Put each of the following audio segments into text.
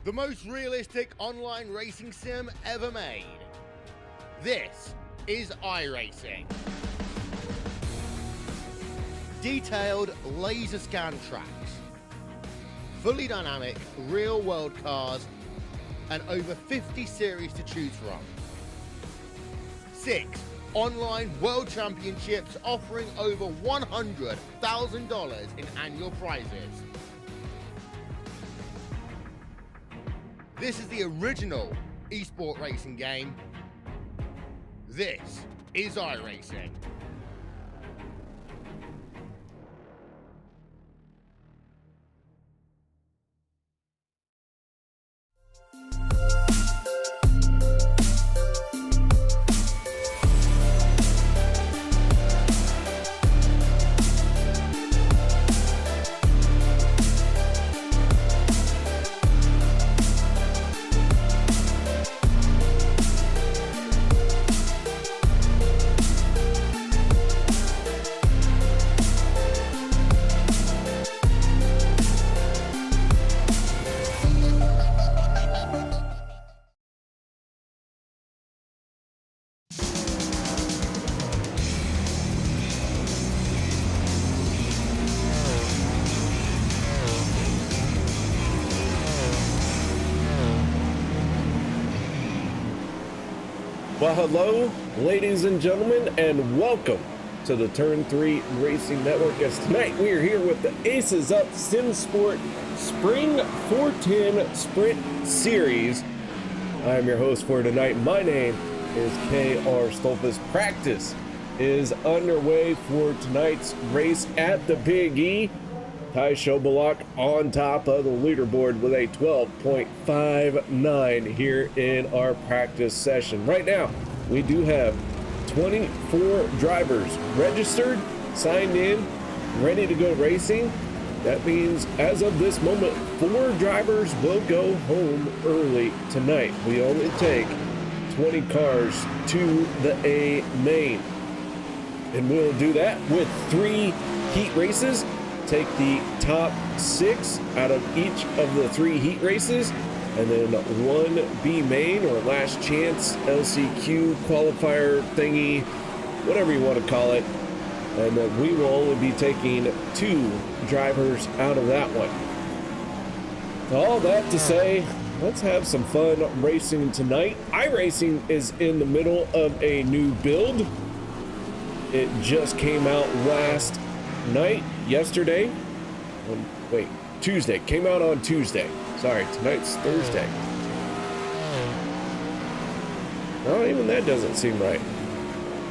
the most realistic online racing sim ever made. This is iRacing. Detailed laser scan tracks, fully dynamic real world cars, and over 50 series to choose from. 6 online world championships offering over $100,000 in annual prizes. This is the original esport racing game. This is iRacing. Well, hello, ladies and gentlemen, and welcome to the Turn 3 Racing Network. As tonight we are here with the Aces Up Sim Sport Spring 410 Sprint Series. I'm your host for tonight. My name is K.R. Stolfus. Practice is underway for tonight's race at the Big E. Ty Shobalak on top of the leaderboard with a 12.59 here in our practice session. Right now, we do have 24 drivers registered, signed in, ready to go racing. That means as of this moment, 4 drivers will go home early tonight. We only take 20 cars to the A main. And we'll do that with 3 heat races. Take the top 6 out of each of the 3 heat races, and then 1 B main or last chance LCQ qualifier thingy, whatever you want to call it. And then we will only be taking 2 drivers out of that one. All that to say, let's have some fun racing tonight. iRacing is in the middle of a new build. It just came out last night, yesterday, Tuesday, came out on Tuesday. Sorry, tonight's Thursday. Oh, even that doesn't seem right.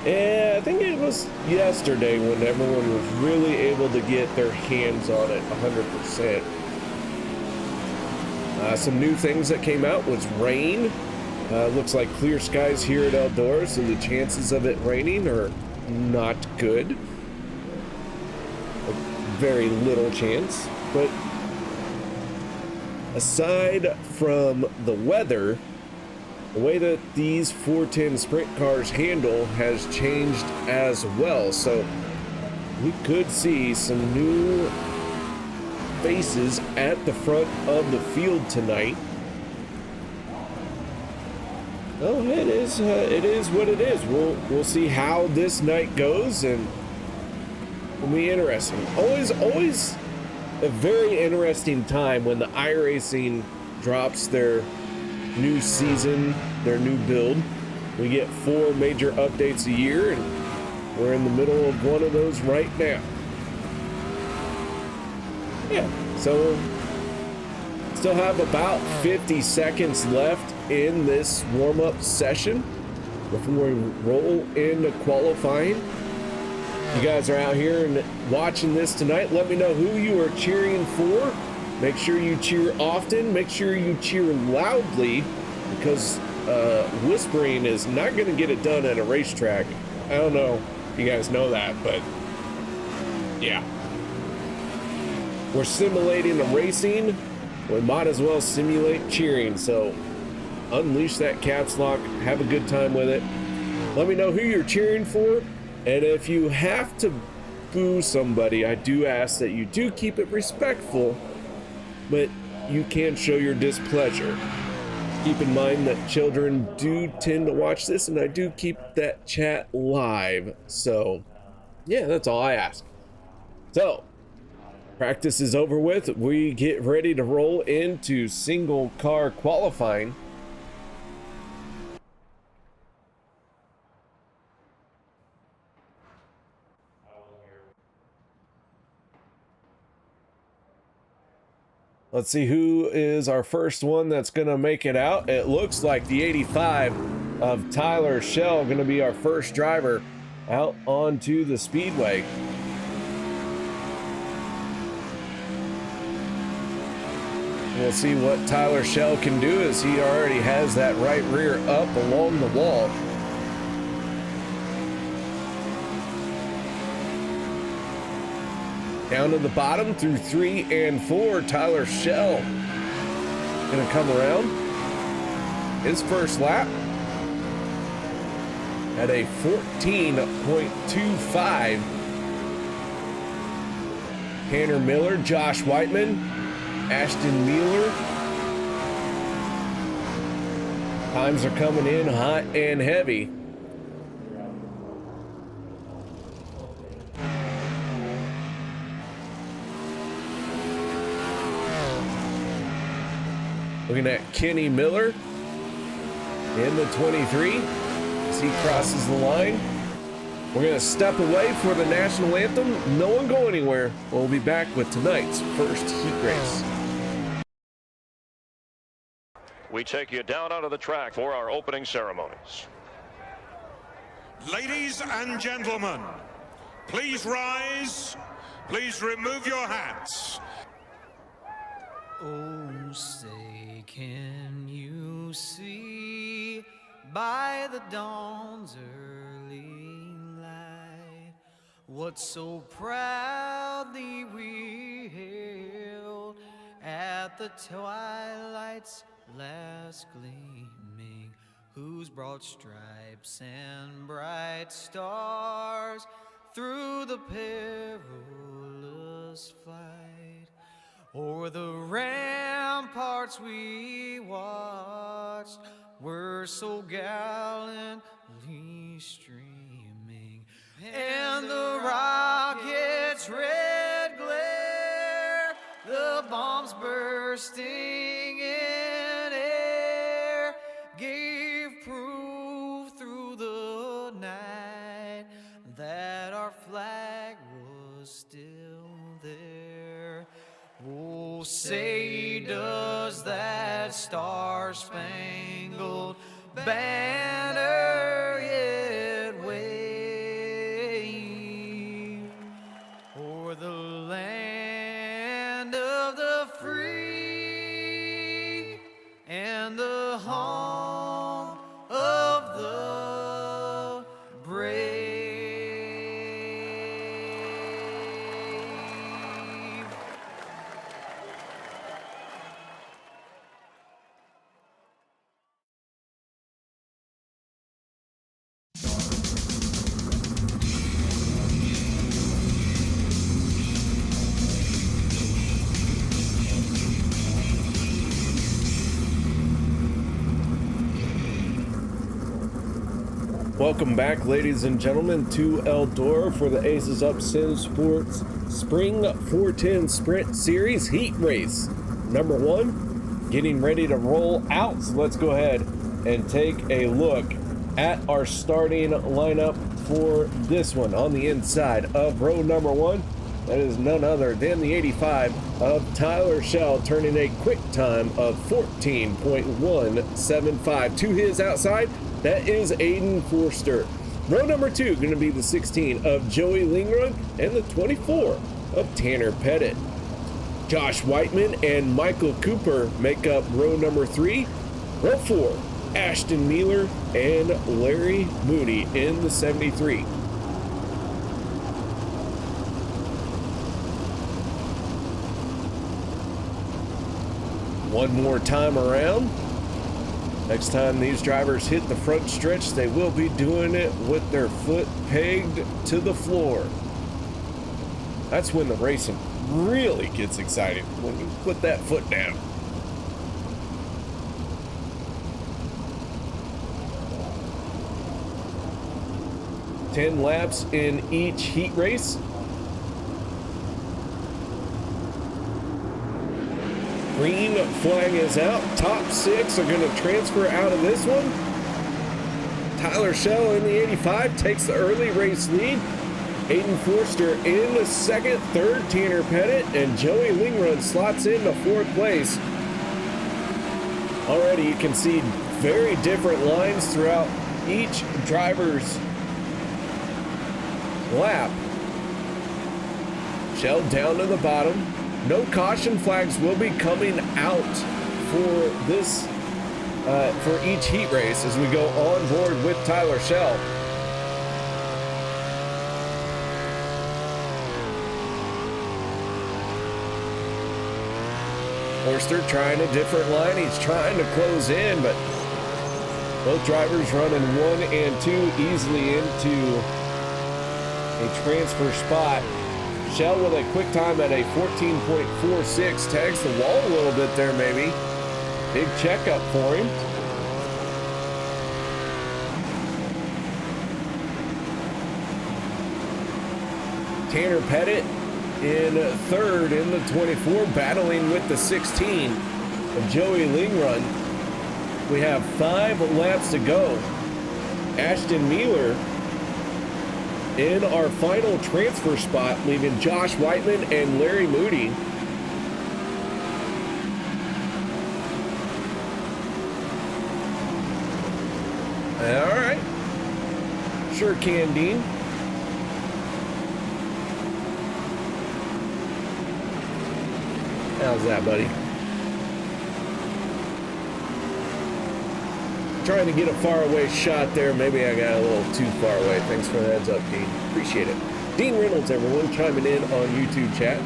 Yeah, I think it was yesterday when everyone was really able to get their hands on it 100%. Some new things that came out was rain. Looks like clear skies here at Eldora, so the chances of it raining are not good. Very little chance, but aside from the weather, the way that these 410 sprint cars handle has changed as well, so we could see some new faces at the front of the field tonight. Oh, it is what it is. We'll see how this night goes, and it'll be interesting. Always a very interesting time when the iRacing drops their new season, their new build. We get 4 major updates a year, and we're in the middle of one of those right now. Yeah, so still have about 50 seconds left in this warm-up session before we roll into qualifying. You guys are out here and watching this tonight. Let me know who you are cheering for. Make sure you cheer often. Make sure you cheer loudly, because whispering is not going to get it done at a racetrack. I don't know if you guys know that, but yeah. We're simulating the racing. We might as well simulate cheering. So unleash that caps lock. Have a good time with it. Let me know who you're cheering for. And if you have to boo somebody, I do ask that you do keep it respectful, but you can show your displeasure. Keep in mind that children do tend to watch this, and I do keep that chat live. So, yeah, that's all I ask. So, practice is over with. We get ready to roll into single car qualifying. Let's see who is our first one that's going to make it out. It looks like the 85 of Tyler Shell going to be our first driver out onto the speedway. We'll see what Tyler Shell can do, as he already has that right rear up along the wall. Down to the bottom through 3 and 4, Tyler Shell gonna come around. His first lap at a 14.25. Tanner Miller, Josh Whiteman, Ashton Mueller. Times are coming in hot and heavy. Looking at Kenny Miller in the 23 as he crosses the line. We're going to step away for the national anthem. No one go anywhere. We'll be back with tonight's first heat race. We take you down onto the track for our opening ceremonies. Ladies and gentlemen, please rise. Please remove your hats. Oh, say, can you see by the dawn's early light what so proudly we hailed at the twilight's last gleaming, whose broad stripes and bright stars through the perilous fight o'er the ramparts we watched were so gallantly streaming, and the rocket's red glare, the bombs bursting in air, gave proof through the night that our flag was still there. Oh, say does that star-spangled banner yet wave o'er the land of the free and the home of the brave? Welcome back, ladies and gentlemen, to Eldora for the Aces Up Sim Sports Spring 410 Sprint Series Heat Race. Number 1, getting ready to roll out. So let's go ahead and take a look at our starting lineup for this one. On the inside of row number 1, that is none other than the 85 of Tyler Shell, turning a quick time of 14.175. To his outside, that is Aiden Forster. Row number 2 going to be the 16 of Joey Lingrud and the 24 of Tanner Pettit. Josh Whiteman and Michael Cooper make up row number 3. Row 4, Ashton Mueller and Larry Moody in the 73. One more time around. Next time these drivers hit the front stretch, they will be doing it with their foot pegged to the floor. That's when the racing really gets exciting, when you put that foot down. 10 laps in each heat race. Green flag is out. Top 6 are going to transfer out of this one. Tyler Schell in the 85 takes the early race lead. Aiden Forster in the second, third Tanner Pettit, and Joey Lingrun slots into 4th place. Already you can see very different lines throughout each driver's lap. Schell down to the bottom. No caution flags will be coming out for this for each heat race as we go on board with Tyler Schell. Forster trying a different line. He's trying to close in, but both drivers running 1 and 2 easily into a transfer spot. Schell with a quick time at a 14.46, tags the wall a little bit there maybe. Big checkup for him. Tanner Pettit in 3rd in the 24, battling with the 16 of Joey Lingrun. We have 5 laps to go. Ashton Mueller in our final transfer spot, leaving Josh Whiteman and Larry Moody. All right. Sure can, Dean. How's that, buddy? Trying to get a far away shot there. Maybe I got a little too far away. Thanks for the heads up, Dean. Appreciate it. Dean Reynolds, everyone, chiming in on YouTube chat.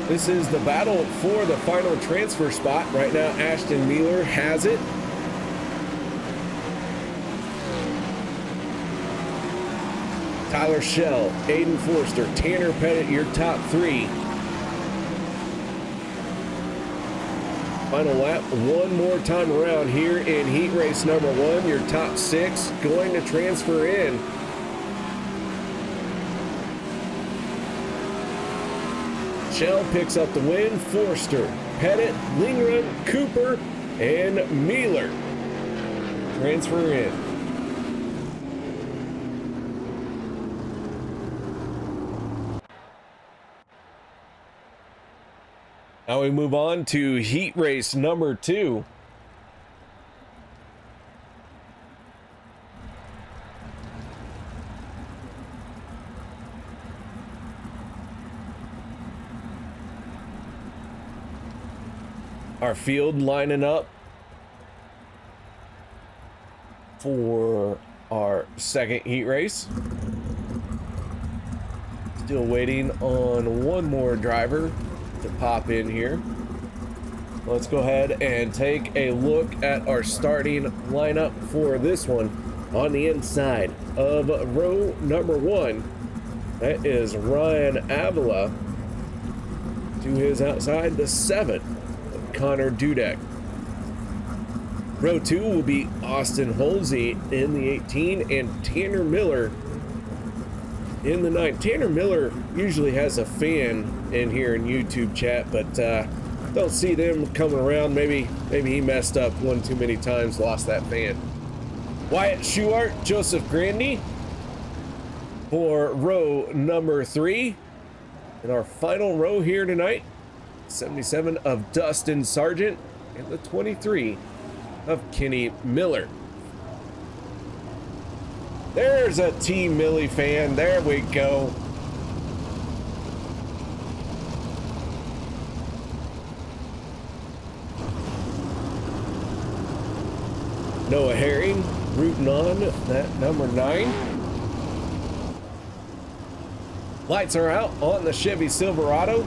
This is the battle for the final transfer spot. Right now, Ashton Mueller has it. Tyler Schell, Aiden Forster, Tanner Pettit, your top 3. Final lap, one more time around here in heat race number 1. Your top 6 going to transfer in. Schell picks up the win. Forster, Pettit, Lingrun, Cooper, and Mueller transfer in. Now we move on to heat race number 2. Our field lining up for our second heat race. Still waiting on one more driver to pop in here. Let's go ahead and take a look at our starting lineup for this one. On the inside of row number 1, that is Ryan Avila. To his outside, the 7, Connor Dudek. Row 2 will be Austin Holsey in the 18 and Tanner Miller in the 9. Tanner Miller usually has a fan in here in YouTube chat, but don't see them coming around. Maybe he messed up one too many times, lost that fan. Wyatt Schuart, Joseph Grandy for row number 3. In our final row here tonight, 77 of Dustin Sargent and the 23 of Kenny Miller. There's a Team Millie fan. There we go. Noah Herring rooting on that number 9. Lights are out on the Chevy Silverado.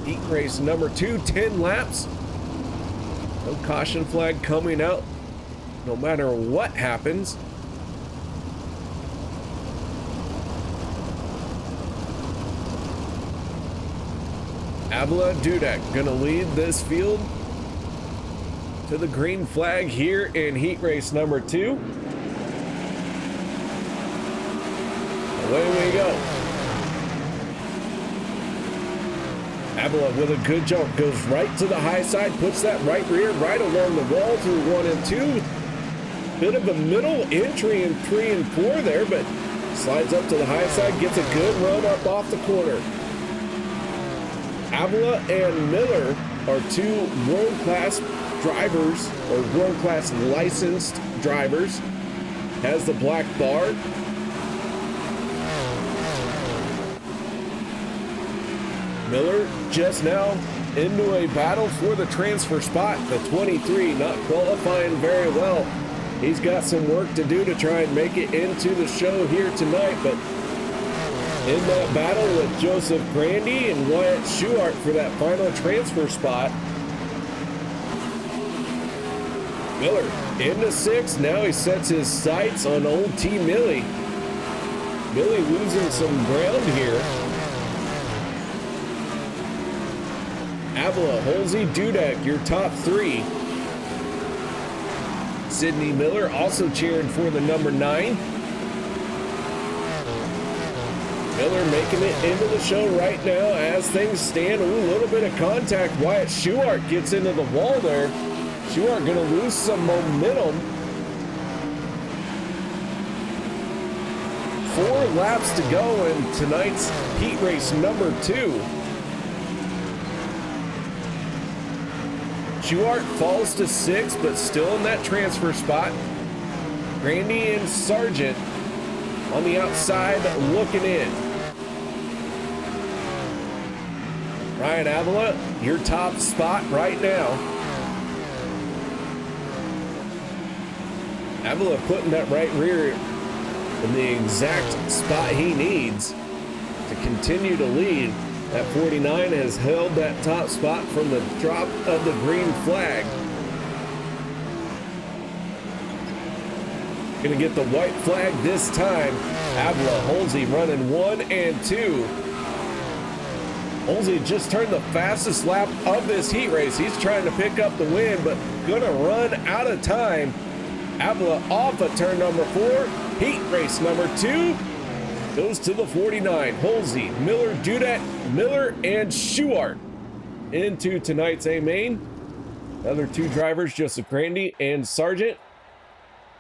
Heat race number 2, 10 laps. No caution flag coming out no matter what happens. Avila Dudek gonna lead this field to the green flag here in heat race number 2. Away we go. Avila with a good jump, goes right to the high side, puts that right rear right along the wall through 1 and 2. Bit of a middle entry in 3 and 4 there, but slides up to the high side, gets a good run up off the corner. Avila and Miller are 2 world-class drivers, or world-class licensed drivers. Has the black bar. Miller just now into a battle for the transfer spot. The 23 not qualifying very well. He's got some work to do to try and make it into the show here tonight, but in that battle with Joseph Grandy and Wyatt Schuart for that final transfer spot. Miller into 6th. Now he sets his sights on old T. Millie. Millie losing some ground here. Avila, Halsey, Dudek, your top 3. Sydney Miller also cheering for the number 9. Miller making it into the show right now as things stand. Ooh, a little bit of contact. Wyatt Schuart gets into the wall there. Schuart going to lose some momentum. 4 laps to go in tonight's heat race number 2. Schuart falls to 6th, but still in that transfer spot. Grandy and Sargent on the outside looking in. Ryan Avila, your top spot right now. Avila putting that right rear in the exact spot he needs to continue to lead. That 49 has held that top spot from the drop of the green flag. Gonna get the white flag this time. Avila, Halsey running 1 and 2. Halsey just turned the fastest lap of this heat race. He's trying to pick up the win, but gonna run out of time. Avila off of turn number 4. Heat race number 2 goes to the 49. Halsey, Miller, Dudek, Miller, and Schuart into tonight's A main. Other 2 drivers, Joseph Grandy and Sargent,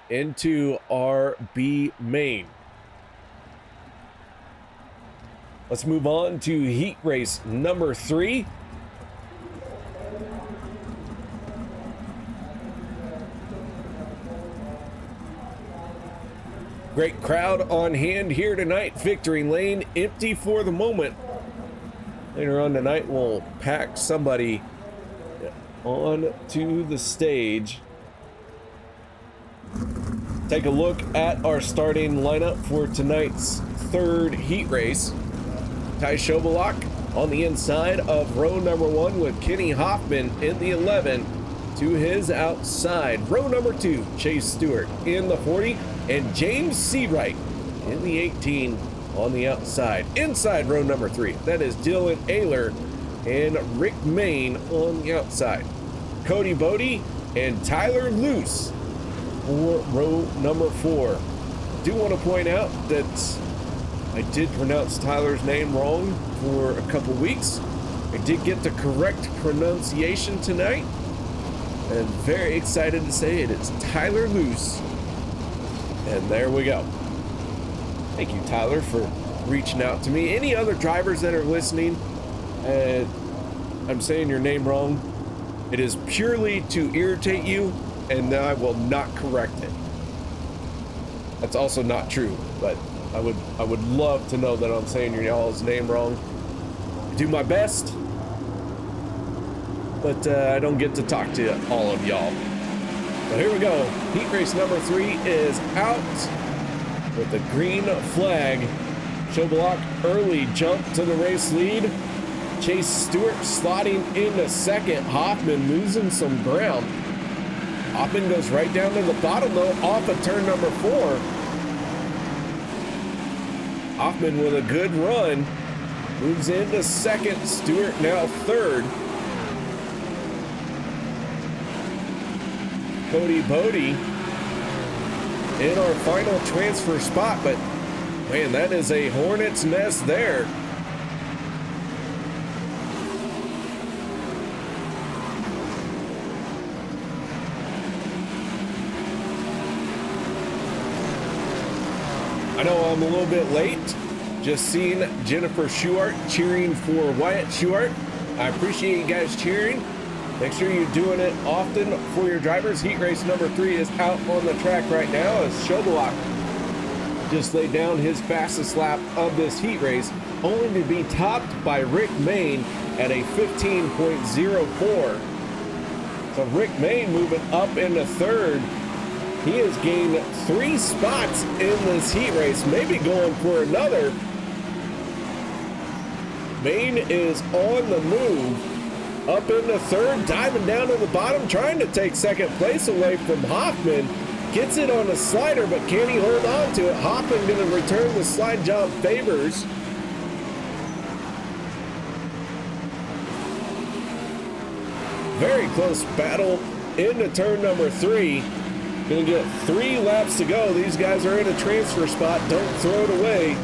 into our B main. Let's move on to heat race number 3. Great crowd on hand here tonight. Victory lane empty for the moment. Later on tonight, we'll pack somebody on to the stage. Take a look at our starting lineup for tonight's 3rd heat race. Ty Schobalak on the inside of row number 1 with Kenny Hoffman in the 11 to his outside. Row number 2, Chase Stewart in the 40 and James Seawright in the 18 on the outside. Inside row number 3, that is Dylan Ayler and Rick Main on the outside. Cody Bodie and Tyler Luce for row number 4. Do want to point out that I did pronounce Tyler's name wrong for a couple weeks. I did get the correct pronunciation tonight, and very excited to say it is Tyler Luce. And there we go. Thank you, Tyler, for reaching out to me. Any other drivers that are listening, I'm saying your name wrong, it is purely to irritate you, and I will not correct it. That's also not true, but I would love to know that I'm saying your y'all's name wrong. I do my best, but I don't get to talk to all of y'all. So here we go. Heat race number 3 is out with the green flag. Schobalak early jump to the race lead. Chase Stewart slotting into 2nd. Hoffman losing some ground. Hoffman goes right down to the bottom though, off of turn number 4. Hoffman with a good run. Moves into 2nd. Stewart now 3rd. Cody Bodie in our final transfer spot, but Man, that is a hornet's nest there. I know I'm a little bit late. Just seeing Jennifer Schuart cheering for Wyatt Schuart. I appreciate you guys cheering. Make sure you're doing it often for your drivers. Heat race number 3 is out on the track right now as Schobelach just laid down his fastest lap of this heat race, only to be topped by Rick Mayne at a 15.04. So Rick Mayne moving up into third. He has gained 3 spots in this heat race, maybe going for another. Mayne is on the move, up into third, diving down to the bottom, trying to take second place away from Hoffman. Gets it on the slider, but can he hold on to it? Hoffman going to return the slide job favors. Very close battle into turn number 3. Gonna get 3 laps to go. These guys are in a transfer spot. Don't throw it away.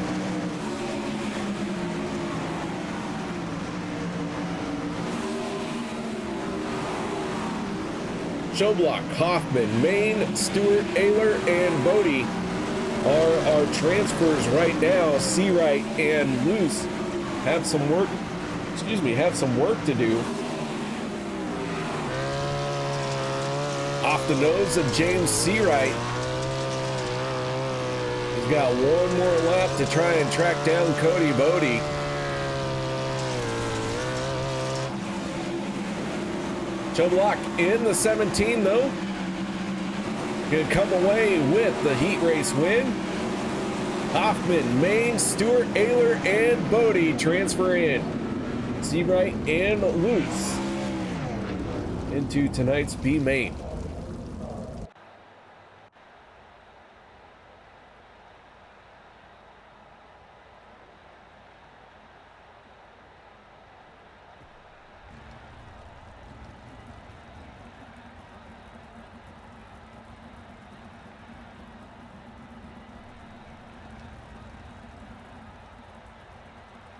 Schobelach, Hoffman, Mayne, Stewart, Ayler, and Bodie are our transfers right now. Seawright and Luce have some work to do. Off the nose of James Seawright. He's got one more lap to try and track down Cody Bodie. Schobelach in the 17 though. Gonna come away with the heat race win. Hoffman, Mayne, Stewart, Ayler, and Bodie transfer in. Seawright and Luce into tonight's B main.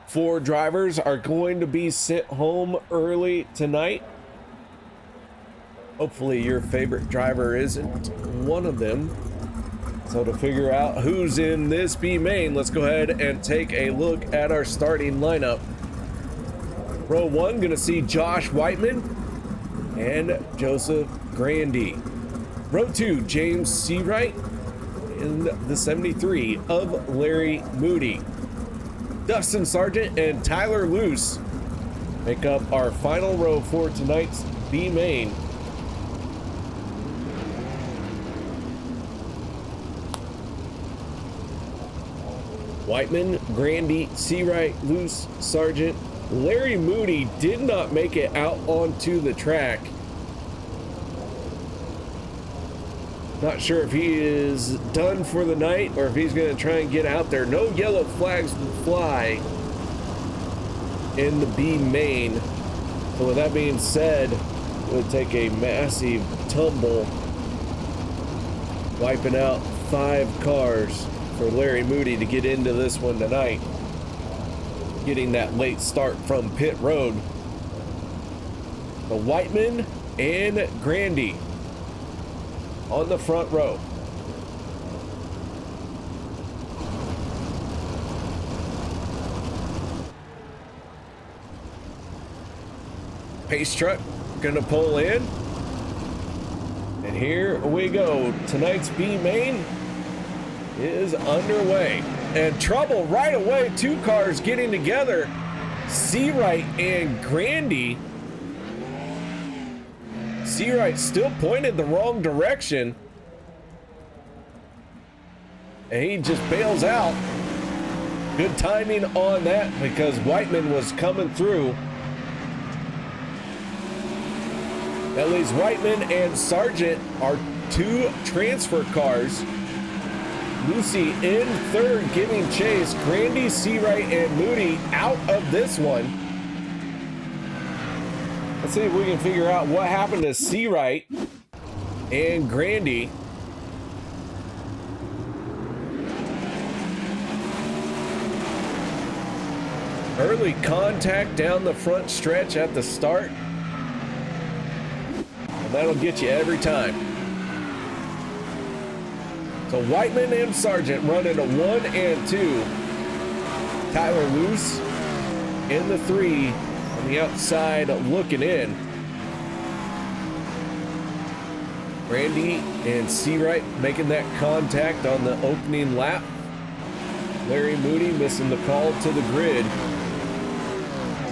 Four drivers are going to be sent home early tonight. Hopefully your favorite driver isn't one of them. So to figure out who's in this B main, let's go ahead and take a look at our starting lineup. Row 1, gonna see Josh Whiteman and Joseph Grandy. Row 2, James Seawright in the 73 of Larry Moody. Dustin Sargent and Tyler Luce make up our final row for tonight's B main. Whiteman, Grandy, Seawright, Luce, Sargent. Larry Moody did not make it out onto the track. Not sure if he is done for the night or if he's going to try and get out there. No yellow flags will fly in the B main. So with that being said, it would take a massive tumble, wiping out 5 cars for Larry Moody to get into this one tonight. Getting that late start from pit road. The Whiteman and Grandy on the front row. Pace truck gonna pull in. And here we go. Tonight's B main is underway. And trouble right away. 2 cars getting together. Seawright and Grandy. Seawright still pointed the wrong direction. And he just bails out. Good timing on that because Whiteman was coming through. That leaves Whiteman and Sargent are 2 transfer cars. Lucy in third giving chase. Grandy, Seawright, and Moody out of this one. Let's see if we can figure out what happened to Seawright and Grandy. Early contact down the front stretch at the start. And that'll get you every time. So Whiteman and Sargent running a 1 and 2. Tyler Luce in the 3 on the outside looking in. Randy and Seawright making that contact on the opening lap. Larry Moody missing the call to the grid.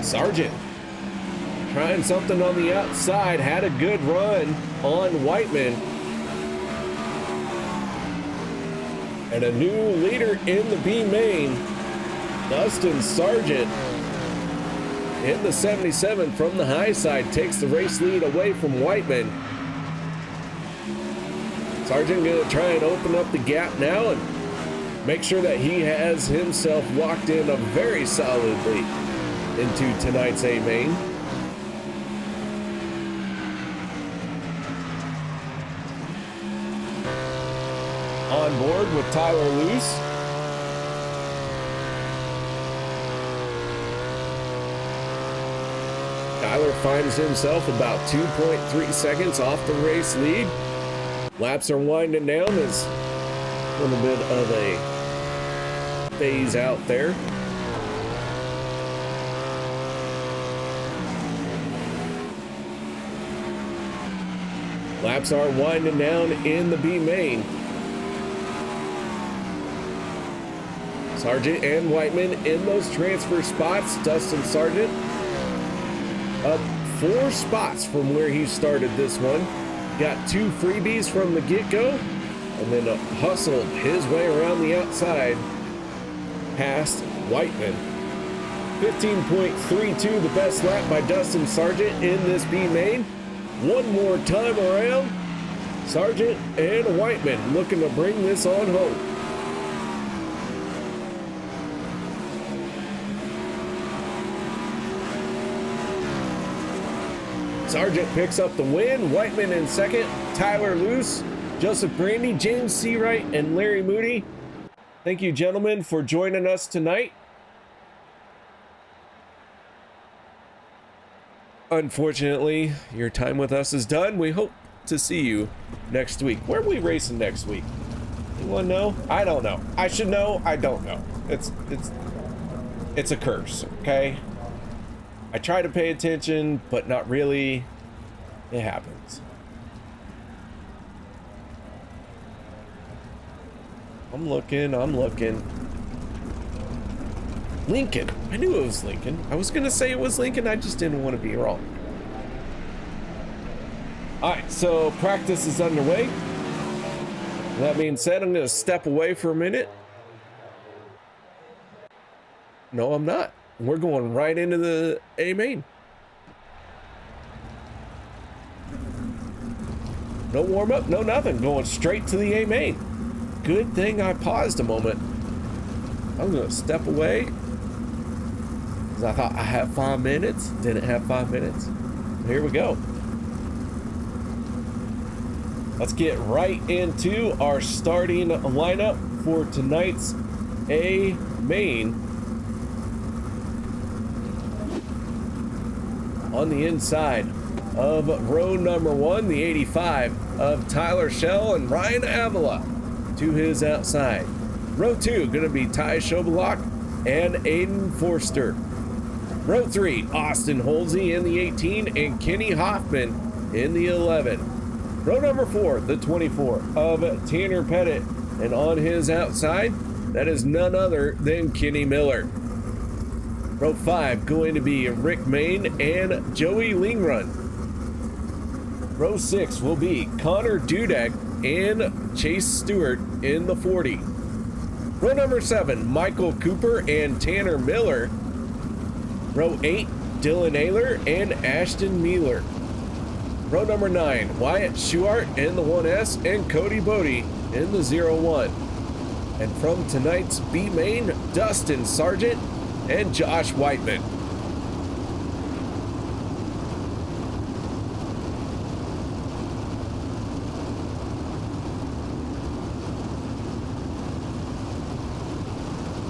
Sargent trying something on the outside, had a good run on Whiteman. And a new leader in the B main, Dustin Sargent in the 77 from the high side takes the race lead away from Whiteman. Sargent gonna try and open up the gap now and make sure that he has himself locked in very solidly into tonight's A main. On board with Tyler Luce. Tyler finds himself about 2.3 seconds off the race lead. Laps are winding down. There's a little bit of a phase out there. Laps are winding down in the B main. Sargent and Whiteman in those transfer spots. Dustin Sargent up 4 spots from where he started this one. Got 2 freebies from the get-go, and then hustled his way around the outside past Whiteman. 15.32, the best lap by Dustin Sargent in this B main. One more time around, Sargent and Whiteman looking to bring this on home. Sargent picks up the win. Whiteman in second. Tyler Luce, Joseph Brandy, James Seawright, and Larry Moody. Thank you, gentlemen, for joining us tonight. Unfortunately, your time with us is done. We hope to see you next week. Where are we racing next week? Anyone know? I don't know. I should know. I don't know. It's a curse, okay? I try to pay attention, but not really. It happens. I'm looking. Lincoln. I knew it was Lincoln. I was gonna say it was Lincoln. I just didn't want to be wrong. All right, so practice is underway. That being said, I'm gonna step away for a minute. No, I'm not. We're going right into the A main. No warm up, no nothing. Going straight to the A main. Good thing I paused a moment. I'm gonna step away because I thought I had 5 minutes. Didn't have 5 minutes. Here we go. Let's get right into our starting lineup for tonight's A main. On the inside of row number 1, the 85 of Tyler Schell and Ryan Avila to his outside. Row 2, gonna be Ty Schobalak and Aiden Forster. Row 3, Austin Holsey in the 18 and Kenny Hoffman in the 11. Row number 4, the 24 of Tanner Pettit, and on his outside, that is none other than Kenny Miller. Row 5 going to be Rick Main and Joey Lingrun. Row 6 will be Connor Dudek and Chase Stewart in the 40. Row number 7, Michael Cooper and Tanner Miller. Row 8, Dylan Ayler and Ashton Mealer. Row number 9, Wyatt Schuart in the 1S and Cody Bodie in the 01. And from tonight's B main, Dustin Sargent and Josh Whiteman.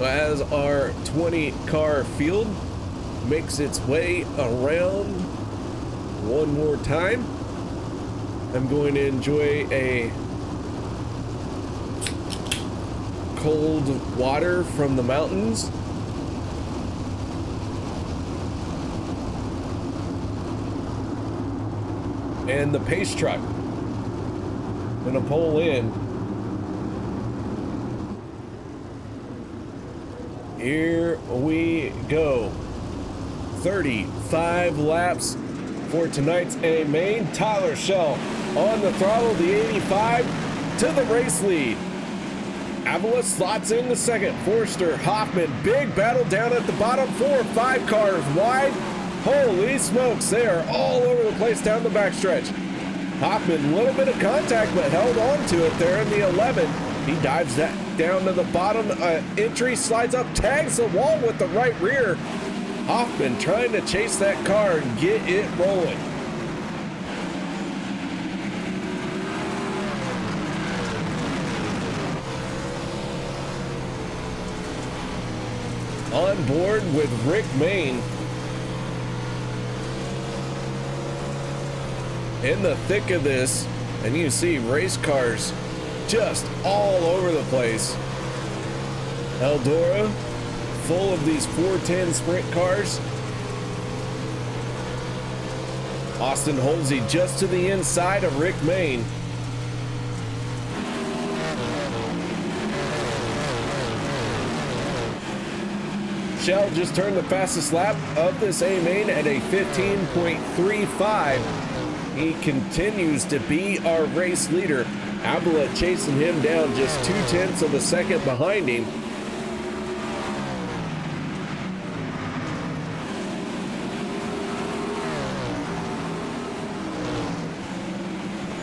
As our 20 car field makes its way around one more time. I'm going to enjoy a cold water from the mountains. And the pace truck. Gonna pull in. Here we go. 35 laps for tonight's A main. Tyler Shell on the throttle, the 85 to the race lead. Avila slots in the second. Forster, Hoffman, big battle down at the bottom. 4 or 5 cars wide. Holy smokes, they are all over the place down the backstretch. Hoffman, a little bit of contact, but held on to it there in the 11. He dives that down to the bottom entry, slides up, tags the wall with the right rear. Hoffman trying to chase that car and get it rolling. On board with Rick Main. In the thick of this, and you see race cars just all over the place. Eldora, full of these 410 sprint cars. Austin Holsey just to the inside of Rick Main. Shell just turned the fastest lap of this A main at a 15.35. He continues to be our race leader. Avila chasing him down just 0.2 of a second behind him.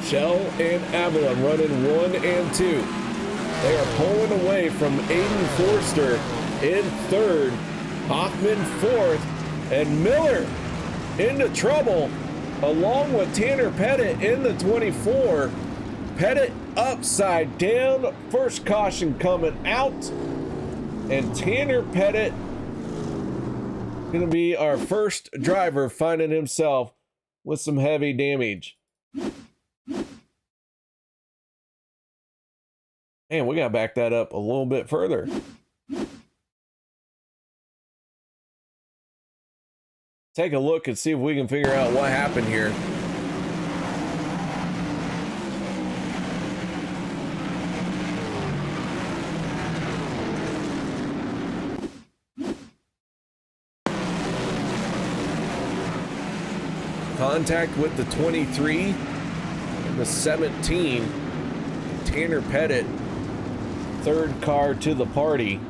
Shell and Avila running 1 and 2. They are pulling away from Aiden Forster in third, Hoffman fourth, and Miller into trouble along with Tanner Pettit in the 24. Pettit upside down, first caution coming out, and Tanner Pettit gonna be our first driver finding himself with some heavy damage. And we gotta back that up a little bit further. Take a look and see if we can figure out what happened here. Contact with the 23 and the 17. Tanner Pettit, third car to the party.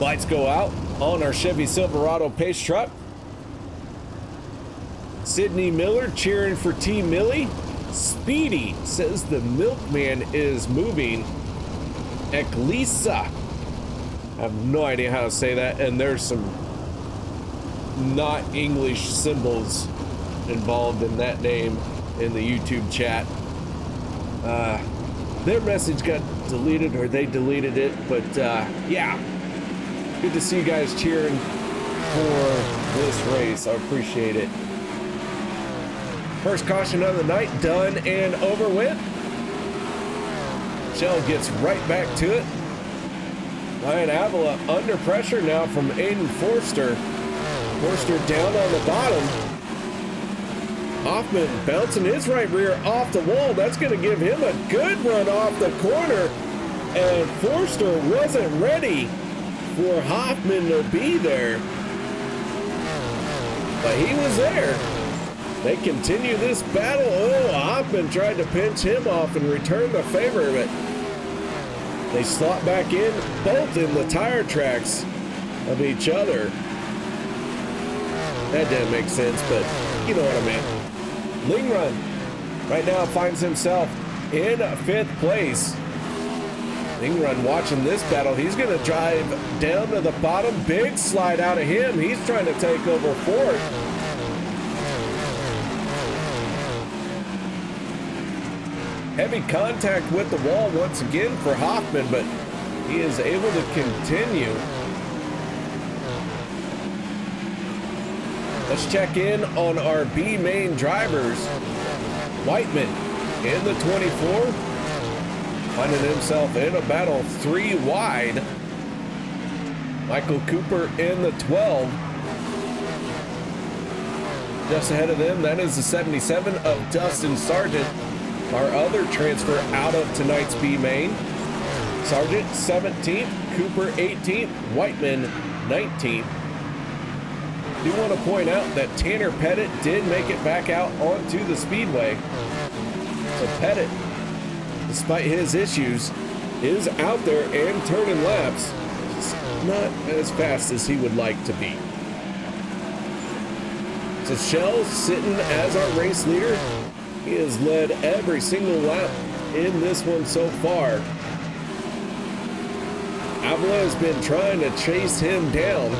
Lights go out on our Chevy Silverado pace truck. Sydney Miller cheering for T. Millie. Speedy says the milkman is moving. Eklisa. I have no idea how to say that, and there's some not English symbols involved in that name in the YouTube chat. Their message got deleted, or they deleted it, but yeah. Good to see you guys cheering for this race. I appreciate it. First caution of the night done and over with. Shell gets right back to it. Ryan Avila under pressure now from Aiden Forster. Forster down on the bottom. Hoffman bouncing his right rear off the wall. That's going to give him a good run off the corner. And Forster wasn't ready for Hoffman to be there, but he was there. They continue this battle. Oh, Hoffman tried to pinch him off and return the favor, but They slot back in, both in the tire tracks of each other. That didn't make sense, but you know what I mean. Lingrun right now finds himself in 5th place. Lingrun watching this battle. He's going to drive down to the bottom. Big slide out of him. He's trying to take over 4th. Heavy contact with the wall once again for Hoffman, but he is able to continue. Let's check in on our B main drivers. Whiteman in the 24, finding himself in a battle 3 wide. Michael Cooper in the 12. Just ahead of them, that is the 77 of Dustin Sargent, our other transfer out of tonight's B main. Sargent 17th, Cooper 18th, Whiteman 19th. I do want to point out that Tanner Pettit did make it back out onto the speedway. So Pettit, despite his issues, is out there and turning laps. Just not as fast as he would like to be. So Shell sitting as our race leader. He has led every single lap in this one so far. Avila has been trying to chase him down.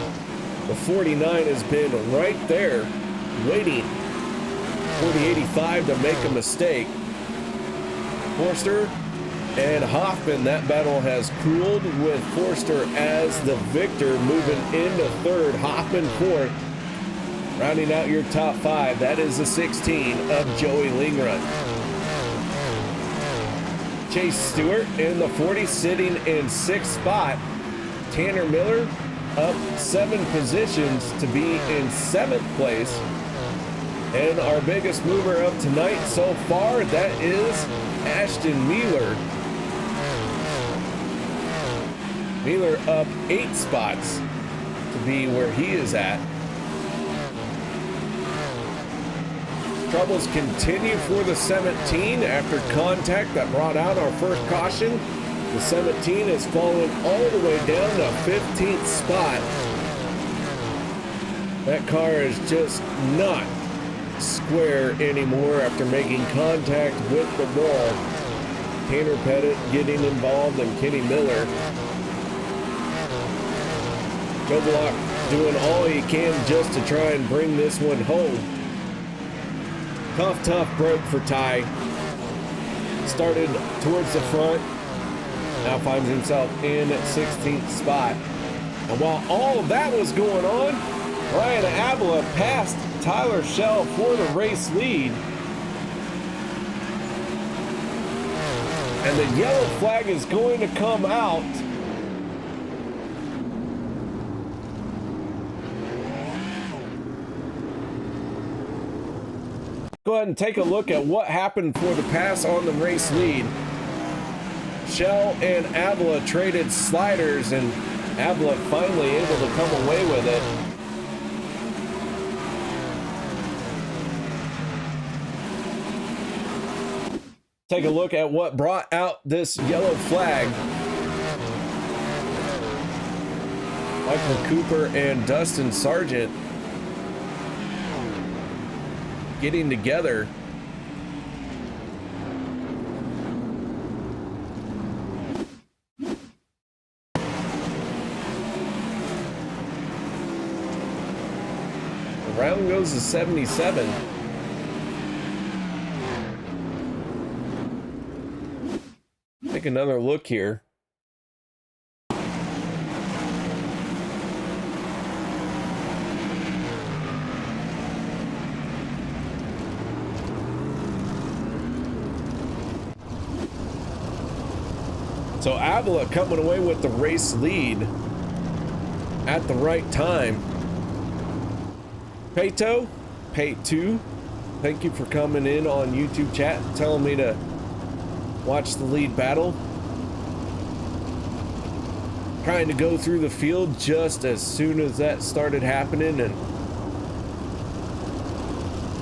The 49 has been right there, waiting for the 85 to make a mistake. Forster and Hoffman, that battle has cooled with Forster as the victor, moving into 3rd, Hoffman 4th. Rounding out your top 5, that is the 16 of Joey Lingrun. Chase Stewart in the 40, sitting in 6th spot. Tanner Miller up 7 positions to be in 7th place. And our biggest mover of tonight so far, that is Ashton Mealer. Mealer up 8 spots to be where he is at. Troubles continue for the 17 after contact that brought out our first caution. The 17 is falling all the way down to 15th spot. That car is just not square anymore after making contact with the wall. Tanner Pettit getting involved and Kenny Miller. Joe Block doing all he can just to try and bring this one home. Tough break for Ty. Started towards the front. Now finds himself in 16th spot. And while all of that was going on, Ryan Avila passed Tyler Shell for the race lead. And the yellow flag is going to come out. Go ahead and take a look at what happened for the pass on the race lead. Shell and Avila traded sliders, and Avila finally able to come away with it. Take a look at what brought out this yellow flag. Michael Cooper and Dustin Sargent getting together. The round goes to 77. Take another look here. So Avila coming away with the race lead at the right time. Payto, Pay2, thank you for coming in on YouTube chat, telling me to watch the lead battle. Trying to go through the field just as soon as that started happening, and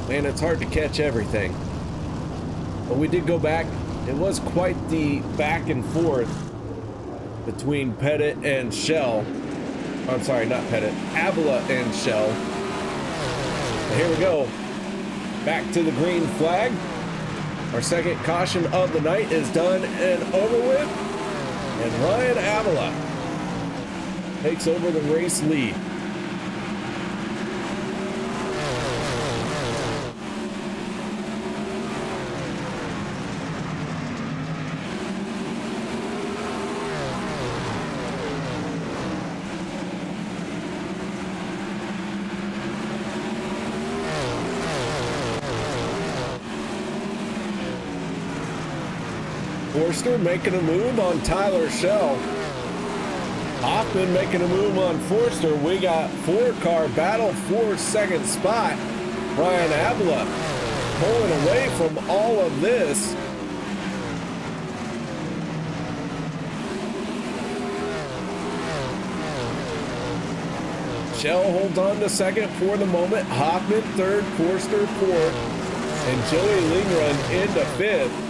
man, it's hard to catch everything. But we did go back. It was quite the back and forth between Pettit and Shell. I'm sorry, not Pettit, Avila and Shell. And here we go. Back to the green flag. Our second caution of the night is done and over with. And Ryan Avila takes over the race lead. Forster making a move on Tyler Shell. Hoffman making a move on Forster. We got 4-car battle for second spot. Ryan Avila pulling away from all of this. Shell holds on to second for the moment. Hoffman third, Forster fourth, and Joey Lingrun into fifth.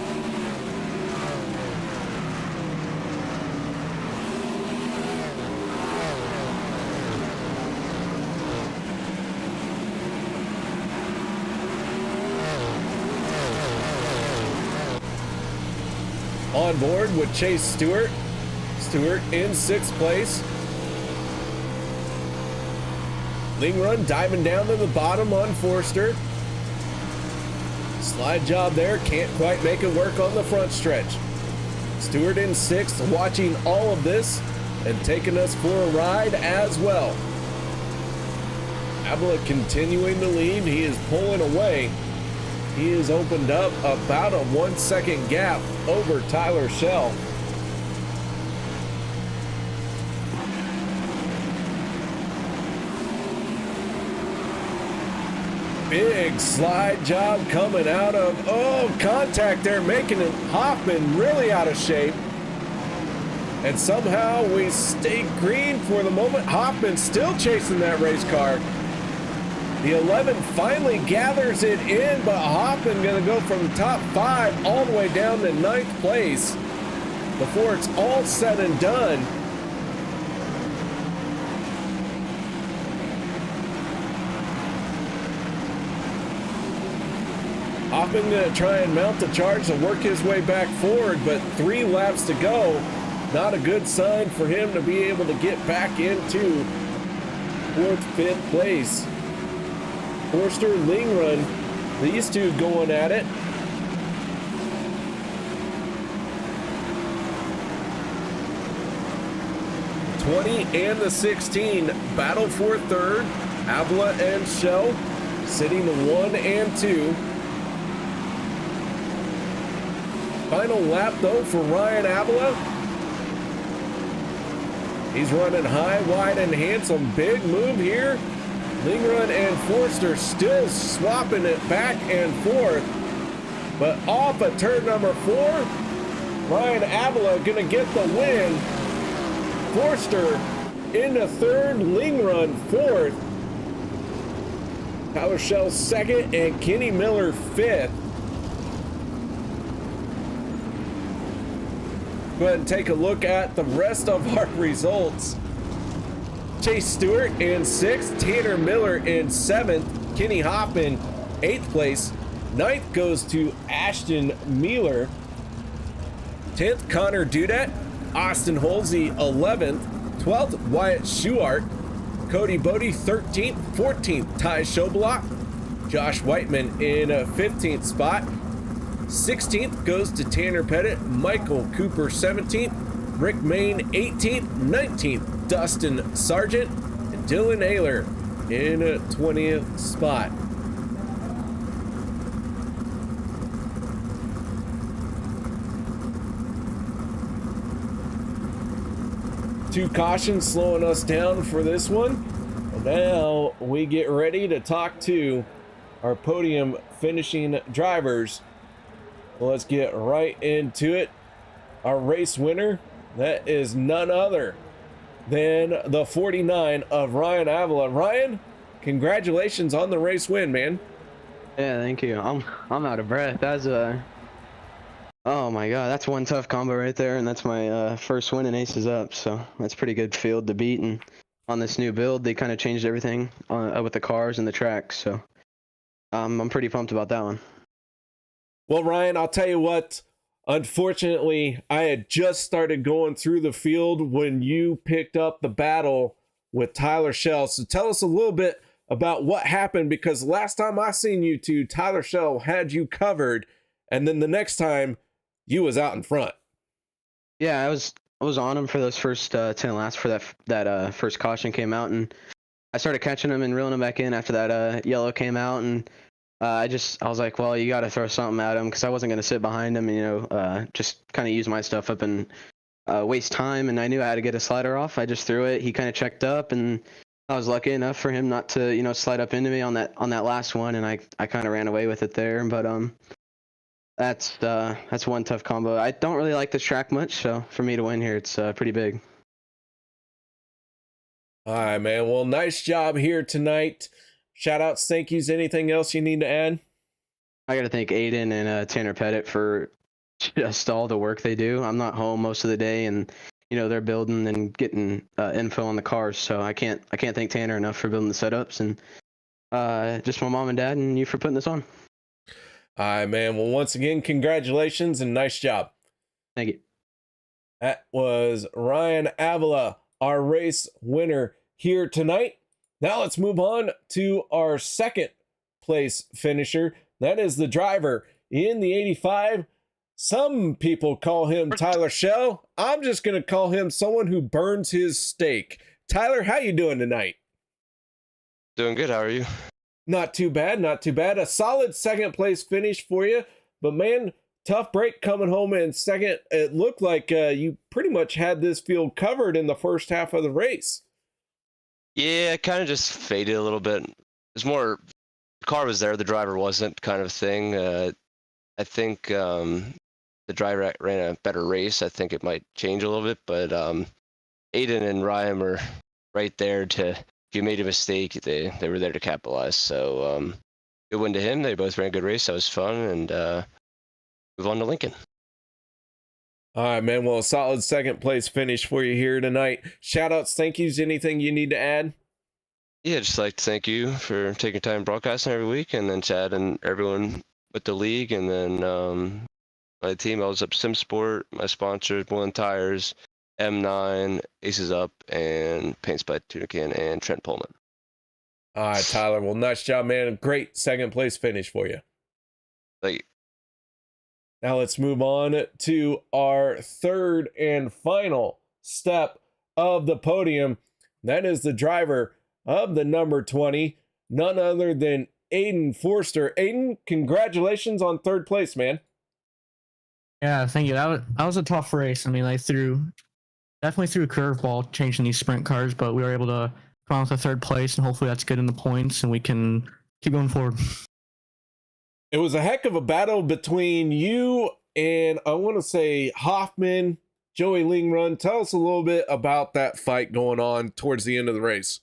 On board with Chase Stewart. Stewart in 6th place. Lingrun diving down to the bottom on Forster. Slide job there, can't quite make it work on the front stretch. Stewart in 6th, watching all of this and taking us for a ride as well. Avila continuing to lead, he is pulling away. He has opened up about a 1 second gap over Tyler Shell. Big slide job coming out of, contact there, making it Hoffman really out of shape. And somehow we stay green for the moment. Hoffman still chasing that race car. The 11 finally gathers it in, but Hoffman gonna go from top 5 all the way down to 9th place before it's all said and done. Hoffman gonna try and mount the charge to work his way back forward, but 3 laps to go. Not a good sign for him to be able to get back into 4th, 5th place. Forster, Lingrun, these two going at it. The 20 and the 16 battle for 3rd. Avila and Shell sitting 1 and 2. Final lap though for Ryan Avila. He's running high, wide, and handsome. Big move here. Lingrun and Forster still swapping it back and forth. But off at turn number 4, Ryan Avila gonna get the win. Forster into 3rd, Lingrun 4th. Tyler Shell 2nd, and Kenny Miller 5th. Go ahead and take a look at the rest of our results. Chase Stewart in 6th, Tanner Miller in 7th, Kenny Hoffman 8th place, 9th goes to Ashton Mueller, 10th Connor Dudet, Austin Holsey 11th, 12th Wyatt Schuart, Cody Bodie 13th, 14th Ty Schoblock, Josh Whiteman in a 15th spot, 16th goes to Tanner Pettit, Michael Cooper 17th, Rick Main 18th, 19th Dustin Sargent, and Dylan Ayler in a 20th spot. Two cautions slowing us down for this one. And now we get ready to talk to our podium finishing drivers. Well, let's get right into it. Our race winner, that is none other than the 49 of Ryan Avila. Ryan, congratulations on the race win, man. Yeah, thank you. I'm out of breath. That Oh my God, that's one tough combo right there, and that's my first win in Aces Up. So that's pretty good field to beat. And on this new build, they kind of changed everything with the cars and the tracks. So I'm pretty pumped about that one. Well, Ryan, I'll tell you what. Unfortunately, I had just started going through the field when you picked up the battle with Tyler Shell. So tell us a little bit about what happened, because last time I seen you two, Tyler Shell had you covered, and then the next time you was out in front. Yeah, I was on him for those first 10 laps for that first caution came out, and I started catching him and reeling him back in after that yellow came out, and I was like, well, you got to throw something at him, because I wasn't going to sit behind him and, just kind of use my stuff up and waste time. And I knew I had to get a slider off. I just threw it. He kind of checked up, and I was lucky enough for him not to, slide up into me on that last one. And I kind of ran away with it there. But that's one tough combo. I don't really like this track much, so for me to win here, it's pretty big. All right, man. Well, nice job here tonight. Shout outs, thank yous. Anything else you need to add? I got to thank Aiden and Tanner Pettit for just all the work they do. I'm not home most of the day, and they're building and getting info on the cars. So I can't thank Tanner enough for building the setups, and just my mom and dad and you for putting this on. All right, man. Well, once again, congratulations and nice job. Thank you. That was Ryan Avila, our race winner here tonight. Now let's move on to our second place finisher. That is the driver in the 85. Some people call him Tyler Shell. I'm just going to call him someone who burns his steak. Tyler, how you doing tonight? Doing good. How are you? Not too bad, not too bad. A solid second place finish for you. But man, tough break coming home in second. It looked like you pretty much had this field covered in the first half of the race. Yeah, it kind of just faded a little bit. It's more, the car was there, the driver wasn't, kind of thing. I think the driver ran a better race. I think it might change a little bit, but Aiden and Ryan were right there to, if you made a mistake, they were there to capitalize. So good win to him. They both ran a good race. That was fun, and move on to Lincoln. All right, man. Well, a solid second place finish for you here tonight. Shout outs, thank yous. Anything you need to add? Yeah, just like to thank you for taking time broadcasting every week, and then Chad and everyone with the league, and then my team. I was up SimSport, my sponsors, Blend Tires, M9, Aces Up, and Paints by Tunican, and Trent Pullman. All right, Tyler. Well, nice job, man. Great second place finish for you. Thank you. Now let's move on to our third and final step of the podium. That is the driver of the number 20, none other than Aiden Forster. Aiden, congratulations on third place, man. Yeah, thank you. That was a tough race. I mean, I definitely threw a curveball changing these sprint cars, but we were able to come out with a third place, and hopefully that's good in the points, and we can keep going forward. It was a heck of a battle between you and, I want to say, Hoffman, Joey Lingrun. Tell us a little bit about that fight going on towards the end of the race.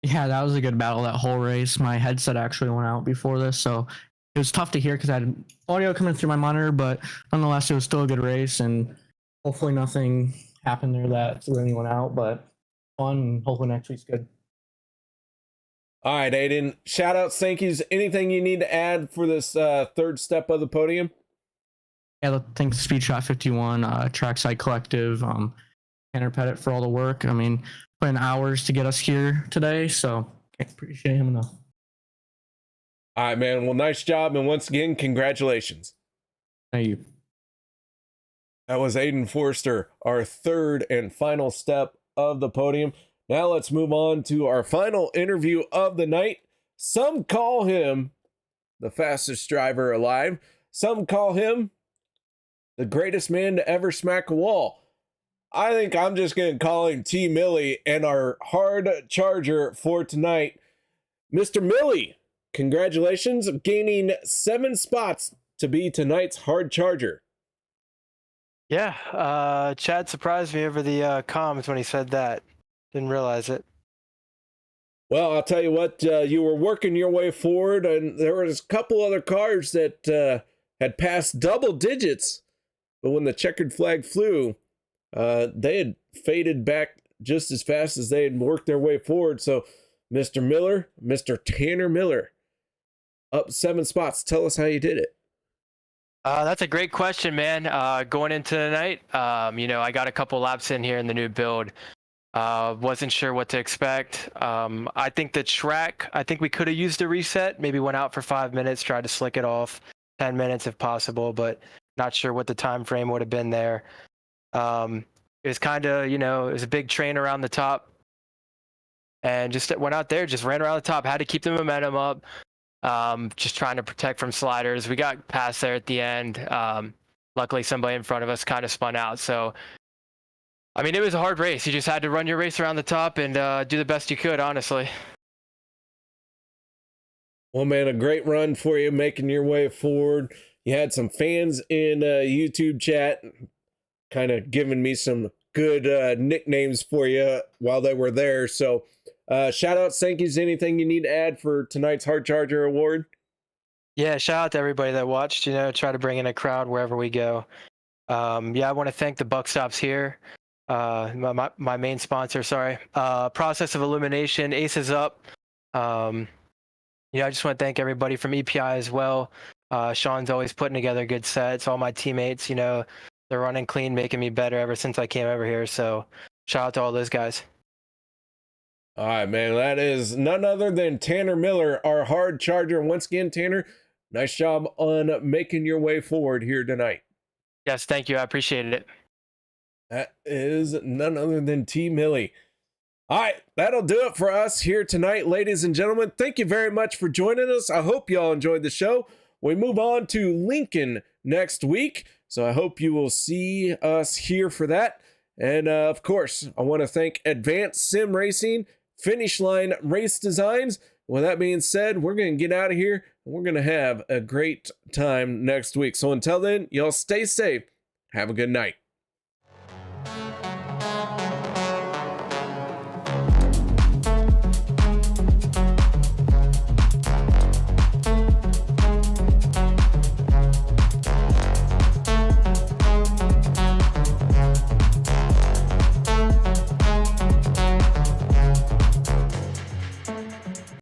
Yeah, that was a good battle, that whole race. My headset actually went out before this, so it was tough to hear because I had audio coming through my monitor, but nonetheless, it was still a good race, and hopefully nothing happened there that threw anyone out, but fun, and hopefully next week's good. All right, Aiden, shout outs, thank yous. Anything you need to add for this third step of the podium? Yeah, thanks to Speed Shot 51, Trackside Collective, Tanner Pettit for all the work. I mean, put in hours to get us here today, so can't appreciate him enough. All right, man. Well, nice job, and once again, congratulations. Thank you. That was Aiden Forster, our third and final step of the podium. Now let's move on to our final interview of the night. Some call him the fastest driver alive. Some call him the greatest man to ever smack a wall. I think I'm just going to call him T. Millie, and our hard charger for tonight, Mr. Millie. Congratulations, gaining 7 spots to be tonight's hard charger. Yeah, Chad surprised me over the comms when he said that. Didn't realize it. Well, I'll tell you what, you were working your way forward, and there was a couple other cars that had passed double digits, but when the checkered flag flew, they had faded back just as fast as they had worked their way forward. So Mr. Tanner Miller, up 7 spots. Tell us how you did it. That's a great question, man. Going into the night, I got a couple laps in here in the new build. Wasn't sure what to expect. I think we could have used a reset. Maybe went out for 5 minutes, tried to slick it off, 10 minutes if possible, but not sure what the time frame would have been there. It was kind of, it was a big train around the top, and just went out there, just ran around the top, had to keep the momentum up. Just trying to protect from sliders. We got past there at the end. Luckily, somebody in front of us kind of spun out. So, I mean, it was a hard race. You just had to run your race around the top and do the best you could, honestly. Well, man, a great run for you, making your way forward. You had some fans in YouTube chat kind of giving me some good nicknames for you while they were there. So, shout out, thank yous. Anything you need to add for tonight's Hard Charger Award? Yeah, shout out to everybody that watched. Try to bring in a crowd wherever we go. I want to thank the Buck Stops here. My main sponsor, sorry. Process of Illumination, Aces Up. I just want to thank everybody from EPI as well. Sean's always putting together good sets. All my teammates, they're running clean, making me better ever since I came over here. So shout out to all those guys. All right, man, that is none other than Tanner Miller, our Hard Charger. Once again, Tanner, nice job on making your way forward here tonight. Yes, thank you. I appreciated it. That is none other than T. Millie. All right, that'll do it for us here tonight, ladies and gentlemen. Thank you very much for joining us. I hope y'all enjoyed the show. We move on to Lincoln next week, so I hope you will see us here for that. And of course, I want to thank Advanced Sim Racing, Finishline Race Designs. With that being said, we're going to get out of here, and we're going to have a great time next week. So until then, y'all stay safe. Have a good night.